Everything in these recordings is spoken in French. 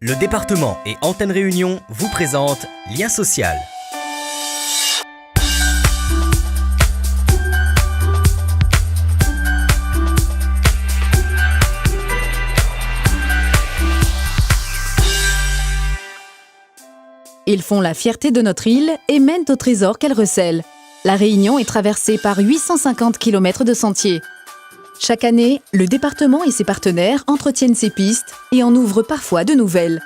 Le département et Antenne Réunion vous présentent Lien social. Ils font la fierté de notre île et mènent au trésor qu'elle recèle. La Réunion est traversée par 850 km de sentiers. Chaque année, le département et ses partenaires entretiennent ces pistes et en ouvrent parfois de nouvelles.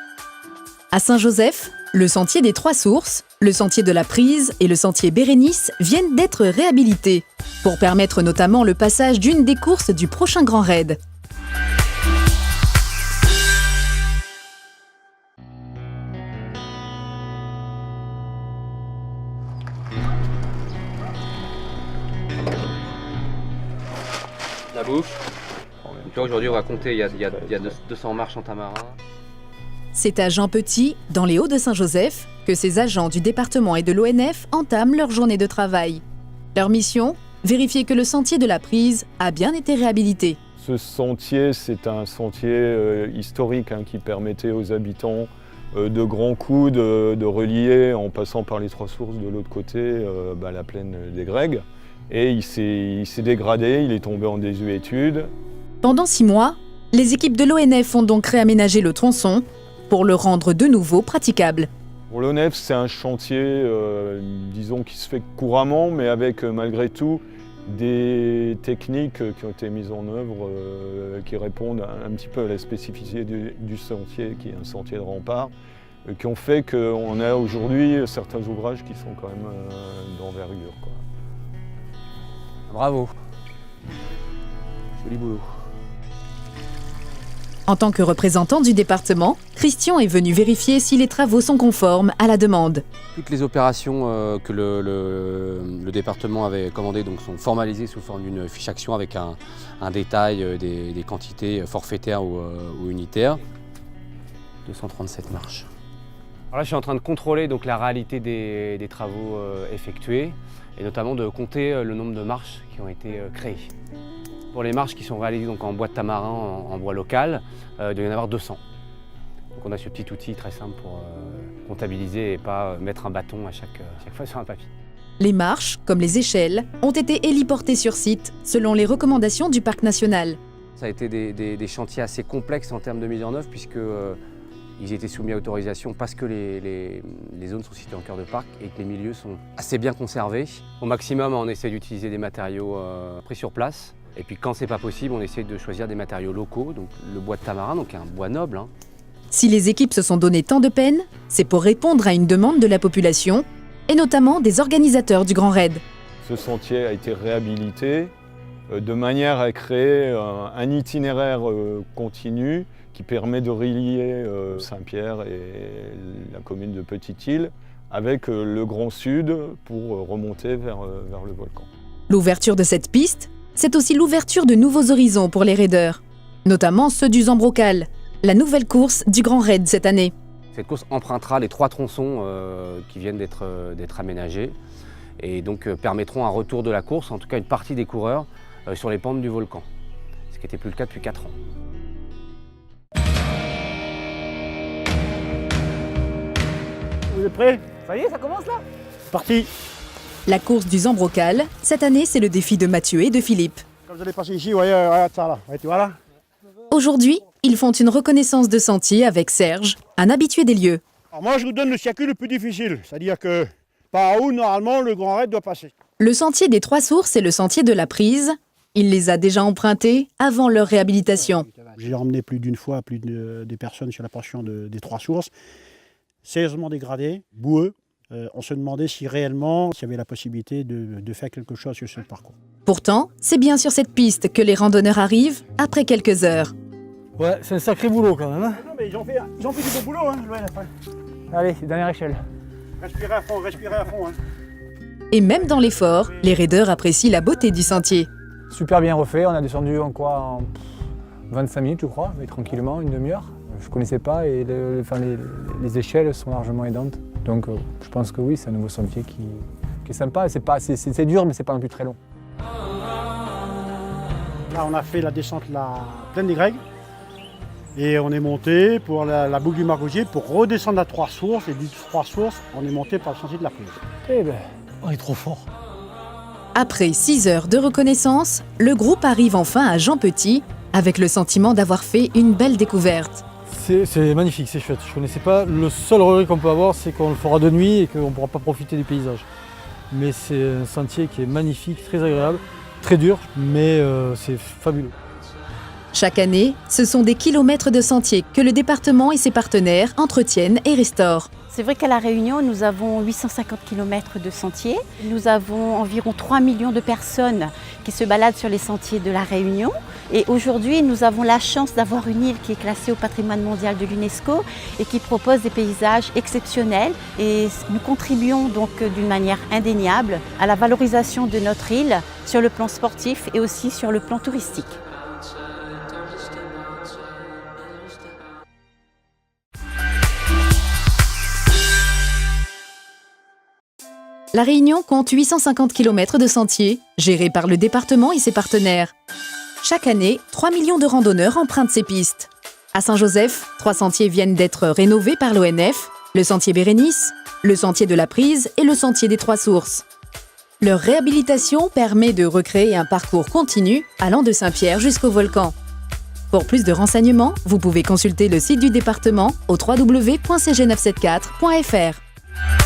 À Saint-Joseph, le sentier des Trois Sources, le sentier de la Prise et le sentier Bérénice viennent d'être réhabilités pour permettre notamment le passage d'une des courses du prochain Grand Raid. La bouffe. Donc là aujourd'hui on va compter, il y a 200 marches en tamarin. C'est à Jean Petit, dans les Hauts de Saint-Joseph, que ces agents du département et de l'ONF entament leur journée de travail. Leur mission ? Vérifier que le sentier de la Prise a bien été réhabilité. Ce sentier, c'est un sentier historique qui permettait aux habitants de grands coups de relier en passant par les Trois Sources de l'autre côté la plaine des Grègues. Et il s'est dégradé, il est tombé en désuétude. Pendant 6 mois, les équipes de l'ONF ont donc réaménagé le tronçon pour le rendre de nouveau praticable. Pour l'ONF, c'est un chantier, disons, qui se fait couramment, mais avec malgré tout des techniques qui ont été mises en œuvre qui répondent un petit peu à la spécificité du sentier, qui est un sentier de rempart, qui ont fait qu'on a aujourd'hui certains ouvrages qui sont quand même d'envergure, quoi. Bravo. Joli boulot. En tant que représentant du département, Christian est venu vérifier si les travaux sont conformes à la demande. Toutes les opérations que le département avait commandées sont formalisées sous forme d'une fiche action avec un détail des quantités forfaitaires ou unitaires. 237 marches. Alors là, je suis en train de contrôler la réalité des travaux effectués et notamment de compter le nombre de marches qui ont été créées. Pour les marches qui sont réalisées en bois de tamarin, en bois local, il doit y en avoir 200. Donc on a ce petit outil très simple pour comptabiliser et pas mettre un bâton à chaque fois sur un papier. Les marches, comme les échelles, ont été héliportées sur site selon les recommandations du parc national. Ça a été des chantiers assez complexes en termes de mise en œuvre puisque ils étaient soumis à autorisation parce que les zones sont situées en cœur de parc et que les milieux sont assez bien conservés. Au maximum, on essaie d'utiliser des matériaux pris sur place. Et puis quand c'est pas possible, on essaie de choisir des matériaux locaux, donc le bois de tamarin, donc un bois noble. Si les équipes se sont donné tant de peine, c'est pour répondre à une demande de la population et notamment des organisateurs du Grand Raid. Ce sentier a été réhabilité de manière à créer un itinéraire continu qui permet de relier Saint-Pierre et la commune de Petite-Île avec le Grand Sud pour remonter vers le volcan. L'ouverture de cette piste, c'est aussi l'ouverture de nouveaux horizons pour les raideurs, notamment ceux du Zambrocal, la nouvelle course du Grand Raid cette année. Cette course empruntera les 3 tronçons qui viennent d'être aménagés et donc permettront un retour de la course, en tout cas une partie des coureurs, sur les pentes du volcan, ce qui n'était plus le cas depuis 4 ans. Vous êtes prêts? Ça y est, ça commence là? C'est parti! La course du Zambrocal, cette année, c'est le défi de Mathieu et de Philippe. Quand vous allez passer ici, vous voyez, regarde ça là. Ouais, tu vois là? Aujourd'hui, ils font une reconnaissance de sentier avec Serge, un habitué des lieux. Alors moi, je vous donne le circuit le plus difficile, c'est-à-dire que par où normalement le Grand Raid doit passer. Le sentier des Trois Sources et le sentier de la Prise, il les a déjà empruntés avant leur réhabilitation. J'ai emmené plus d'une fois des personnes sur la portion des Trois Sources, sérieusement dégradées, boueux. On se demandait si réellement il y avait la possibilité de faire quelque chose sur ce parcours. Pourtant, c'est bien sur cette piste que les randonneurs arrivent après quelques heures. Ouais, c'est un sacré boulot quand même. Non mais ils ont fait du beau boulot, Allez, dernière échelle. Respirez à fond, Et même dans l'effort, les raideurs apprécient la beauté du sentier. Super bien refait, on a descendu en 25 minutes je crois, mais tranquillement, une demi-heure. Je ne connaissais pas et les échelles sont largement aidantes. Donc je pense que oui, c'est un nouveau sentier qui est sympa. C'est dur, mais c'est pas non plus très long. Là, on a fait la descente plaine des Grègues. Et on est monté pour la boucle du Margousier pour redescendre à Trois-Sources. Et du Trois-Sources, on est monté par le sentier de la Prise. Eh ben, On est trop fort. Après 6 heures de reconnaissance, le groupe arrive enfin à Jean Petit avec le sentiment d'avoir fait une belle découverte. C'est magnifique, c'est chouette. Je ne connaissais pas. Le seul regret qu'on peut avoir, c'est qu'on le fera de nuit et qu'on ne pourra pas profiter du paysage. Mais c'est un sentier qui est magnifique, très agréable, très dur, mais c'est fabuleux. Chaque année, ce sont des kilomètres de sentiers que le département et ses partenaires entretiennent et restaurent. C'est vrai qu'à La Réunion, nous avons 850 km de sentiers. Nous avons environ 3 millions de personnes qui se baladent sur les sentiers de La Réunion. Et aujourd'hui, nous avons la chance d'avoir une île qui est classée au patrimoine mondial de l'UNESCO et qui propose des paysages exceptionnels. Et nous contribuons donc d'une manière indéniable à la valorisation de notre île sur le plan sportif et aussi sur le plan touristique. La Réunion compte 850 km de sentiers, gérés par le département et ses partenaires. Chaque année, 3 millions de randonneurs empruntent ces pistes. À Saint-Joseph, 3 sentiers viennent d'être rénovés par l'ONF, le sentier Bérénice, le sentier de la Prise et le sentier des Trois Sources. Leur réhabilitation permet de recréer un parcours continu allant de Saint-Pierre jusqu'au volcan. Pour plus de renseignements, vous pouvez consulter le site du département au www.cg974.fr.